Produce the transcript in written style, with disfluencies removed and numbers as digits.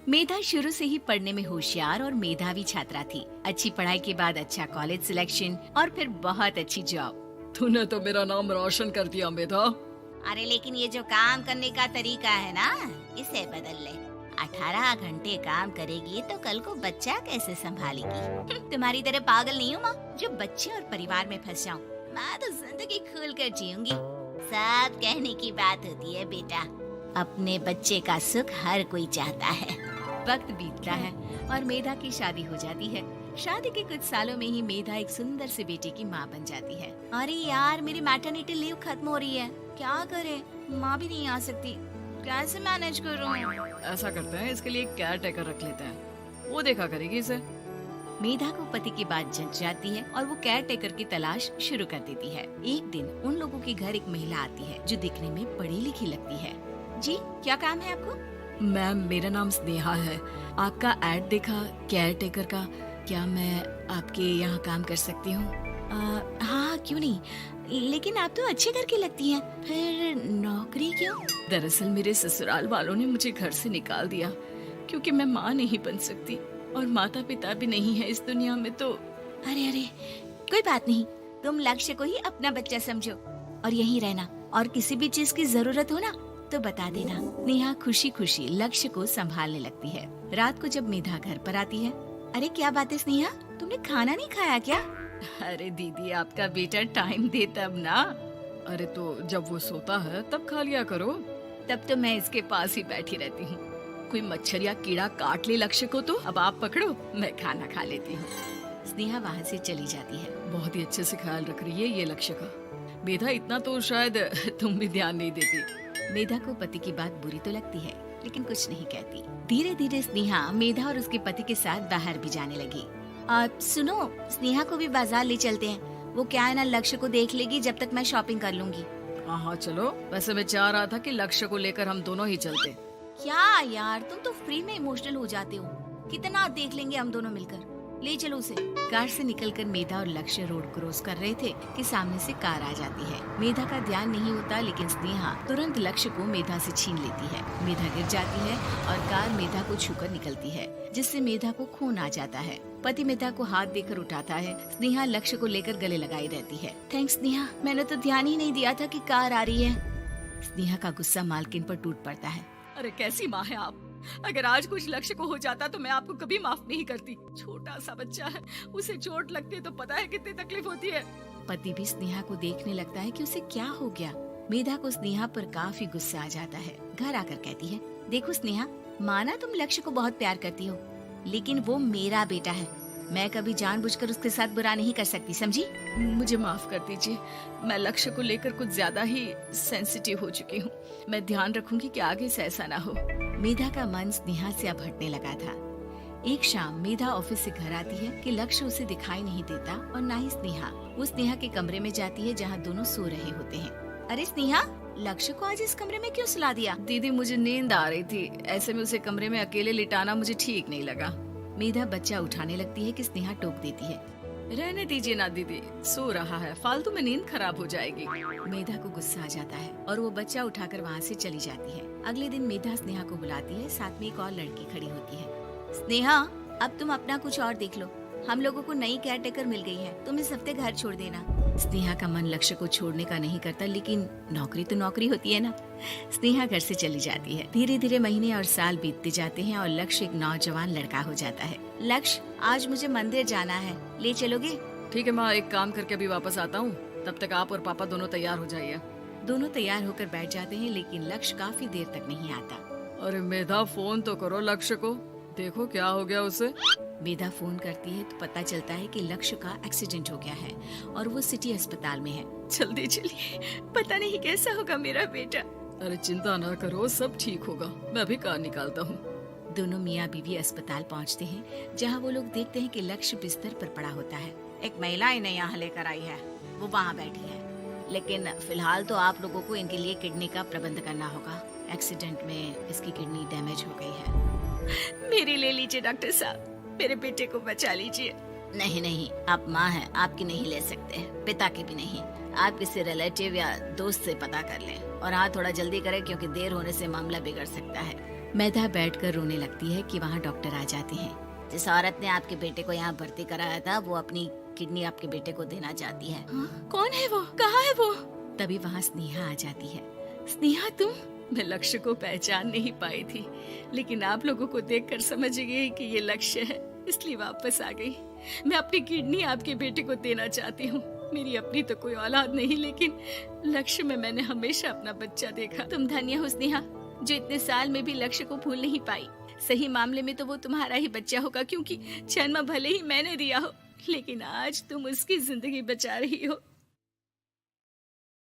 मेधा शुरू से ही पढ़ने में होशियार और मेधावी छात्रा थी। अच्छी पढ़ाई के बाद अच्छा कॉलेज सिलेक्शन और फिर बहुत अच्छी जॉब। तूने तो मेरा नाम रोशन कर दिया मेधा। अरे लेकिन ये जो काम करने का तरीका है ना, इसे बदल ले। 18 घंटे काम करेगी तो कल को बच्चा कैसे संभालेगी? तुम्हारी तरह पागल नहीं हूँ माँ, जो बच्चे और परिवार में फंस जाऊँ। मैं तो जिंदगी खुल कर जीऊंगी। सब कहने की बात होती है बेटा, अपने बच्चे का सुख हर कोई चाहता है। वक्त बीतता है और मेधा की शादी हो जाती है। शादी के कुछ सालों में ही मेधा एक सुंदर से बेटे की माँ बन जाती है। अरे यार, मेरी मैटरनिटी लीव खत्म हो रही है, क्या करें? माँ भी नहीं आ सकती, कैसे मैनेज करूँ? ऐसा करते हैं, इसके लिए एक केयर टेकर रख लेते हैं, वो देखा करेगी इसे। मेधा को पति की बात जच जाती है और वो केयर टेकर की तलाश शुरू कर देती है। एक दिन उन लोगों के घर एक महिला आती है जो दिखने में पढ़ी लिखी लगती है। जी, क्या काम है आपको? मैम, मेरा नाम स्नेहा है। आपका एड देखा केयर टेकर का, क्या मैं आपके यहाँ काम कर सकती हूँ? हाँ, क्यों नहीं, लेकिन आप तो अच्छे घर की लगती हैं, फिर नौकरी क्यों? दरअसल मेरे ससुराल वालों ने मुझे घर से निकाल दिया क्योंकि मैं माँ नहीं बन सकती और माता पिता भी नहीं है इस दुनिया में। तो अरे अरे, कोई बात नहीं, तुम लक्ष्य को ही अपना बच्चा समझो और यहीं रहना, और किसी भी चीज की जरूरत हो ना तो बता देना। नेहा खुशी खुशी लक्ष्य को संभालने लगती है। रात को जब मेधा घर पर आती है, अरे क्या बात है स्नेहा, तुमने खाना नहीं खाया क्या? अरे दीदी, आपका बेटा टाइम दे तब ना। अरे तो जब वो सोता है तब खा लिया करो। तब तो मैं इसके पास ही बैठी रहती हूँ। कोई मच्छर या कीड़ा काट ले लक्ष्य को तो अब आप पकड़ो, मैं खाना खा लेती हूँ। स्नेहा वहाँ से चली जाती है। बहुत ही अच्छे से ख्याल रख रही है ये लक्ष्य का। मेधा, इतना तो शायद तुम भी ध्यान नहीं देती। मेधा को पति की बात बुरी तो लगती है, लेकिन कुछ नहीं कहती। धीरे धीरे स्नेहा मेधा और उसके पति के साथ बाहर भी जाने लगी। सुनो, स्नेहा को भी बाजार ले चलते हैं, वो क्या है ना, लक्ष्य को देख लेगी जब तक मैं शॉपिंग कर लूंगी। हाँ चलो, वैसे मैं चाह रहा था कि लक्ष्य को लेकर हम दोनों ही चलते। क्या यार, तुम तो फ्री में इमोशनल हो जाते हो, कितना देख लेंगे हम दोनों मिलकर, ले चलो उसे। कार से निकलकर मेधा और लक्ष्य रोड क्रॉस कर रहे थे कि सामने से कार आ जाती है। मेधा का ध्यान नहीं होता, लेकिन स्नेहा तुरंत लक्ष्य को मेधा से छीन लेती है। मेधा गिर जाती है और कार मेधा को छूकर निकलती है, जिससे मेधा को खून आ जाता है। पति मेधा को हाथ देकर उठाता है। स्नेहा लक्ष्य को लेकर गले लगाई रहती है। थैंक्स स्नेहा, मैंने तो ध्यान ही नहीं दिया था कि कार आ रही है। स्नेहा का गुस्सा मालकिन पर टूट पड़ता है। अरे कैसी माँ है आप, अगर आज कुछ लक्ष्य को हो जाता तो मैं आपको कभी माफ नहीं करती। छोटा सा बच्चा है, उसे चोट लगती है तो पता है कितनी तकलीफ होती है। पति भी स्नेहा को देखने लगता है कि उसे क्या हो गया। मेधा को स्नेहा पर काफी गुस्सा आ जाता है। घर आकर कहती है, देखो स्नेहा, माना तुम लक्ष्य को बहुत प्यार करती हो, लेकिन वो मेरा बेटा है, मैं कभी जानबूझकर उसके साथ बुरा नहीं कर सकती, समझी? मुझे माफ कर दीजिए, मैं लक्ष्य को लेकर कुछ ज्यादा ही सेंसिटिव हो चुकी हूँ। मैं ध्यान रखूंगी कि आगे से ऐसा ना हो। मेधा का मन स्नेहा से अब हटने लगा था। एक शाम मेधा ऑफिस से घर आती है कि लक्ष्य उसे दिखाई नहीं देता और ना ही स्नेहा। वो स्नेहा के कमरे में जाती है जहाँ दोनों सो रहे होते हैं। अरे स्नेहा, लक्ष्य को आज इस कमरे में क्यों सुला दिया? दीदी, मुझे नींद आ रही थी, ऐसे में उसे कमरे में अकेले लिटाना मुझे ठीक नहीं लगा। मेधा बच्चा उठाने लगती है कि स्नेहा टोक देती है। रहने दीजिए ना दीदी, सो रहा है, फालतू में नींद खराब हो जाएगी। मेधा को गुस्सा आ जाता है और वो बच्चा उठाकर वहाँ से चली जाती है। अगले दिन मेधा स्नेहा को बुलाती है, साथ में एक और लड़की खड़ी होती है। स्नेहा, अब तुम अपना कुछ और देख लो, हम लोगों को नई केयर टेकर मिल गई है, तुम इस हफ्ते घर छोड़ देना। स्नेहा का मन लक्ष्य को छोड़ने का नहीं करता, लेकिन नौकरी तो नौकरी होती है ना। स्नेहा घर से चली जाती है। धीरे धीरे महीने और साल बीतते जाते हैं और लक्ष्य एक नौजवान लड़का हो जाता है। लक्ष्य, आज मुझे मंदिर जाना है, ले चलोगे? ठीक है माँ, एक काम करके अभी वापस आता हूँ, तब तक आप और पापा दोनों तैयार हो जाइए। दोनों तैयार होकर बैठ जाते हैं, लेकिन लक्ष्य काफी देर तक नहीं आता। अरे मेधा, फोन तो करो लक्ष्य को, देखो क्या हो गया उसे। मेधा फोन करती है तो पता चलता है कि लक्ष्य का एक्सीडेंट हो गया है और वो सिटी अस्पताल में है। जल्दी चलिए, पता नहीं कैसा होगा मेरा बेटा। अरे चिंता ना करो, सब ठीक होगा, मैं अभी कार निकालता हूँ। दोनों मियाँ बीवी अस्पताल पहुँचते हैं, जहाँ वो लोग देखते हैं कि लक्ष्य बिस्तर पर पड़ा होता है। एक महिला इन्हें यहाँ लेकर आई है, वो वहाँ बैठी है, लेकिन फिलहाल तो आप लोगों को इनके लिए किडनी का प्रबंध करना होगा। एक्सीडेंट में इसकी किडनी डैमेज हो गई है। मेरी ले लीजिए डॉक्टर साहब, मेरे बेटे को बचा लीजिए। नहीं नहीं, आप माँ हैं, आपकी नहीं ले सकते, पिता की भी नहीं। आप किसी रिलेटिव या दोस्त से पता कर लें, और हाँ, थोड़ा जल्दी करें क्योंकि देर होने से मामला बिगड़ सकता है। मैदा बैठकर रोने लगती है कि वहाँ डॉक्टर आ जाते हैं। जिस औरत ने आपके बेटे को यहाँ भर्ती कराया था वो अपनी किडनी आपके बेटे को देना चाहती है। हाँ? कौन है वो? कहाँ है वो? तभी वहाँ स्नेहा आ जाती है। स्नेहा तुम? मैं लक्ष्य को पहचान नहीं पाई थी, लेकिन आप लोगों को देखकर समझ गई कि ये लक्ष्य है, इसलिए वापस आ गई। मैं अपनी किडनी आपके बेटे को देना चाहती हूँ। मेरी अपनी तो कोई औलाद नहीं, लेकिन लक्ष्य में मैंने हमेशा अपना बच्चा देखा। तुम धन्य हो स्नेहा, जो इतने साल में भी लक्ष्य को भूल नहीं पाई। सही मामले में तो वो तुम्हारा ही बच्चा होगा, क्योंकि जन्म भले ही मैंने दिया हो, लेकिन आज तुम उसकी जिंदगी बचा रही हो।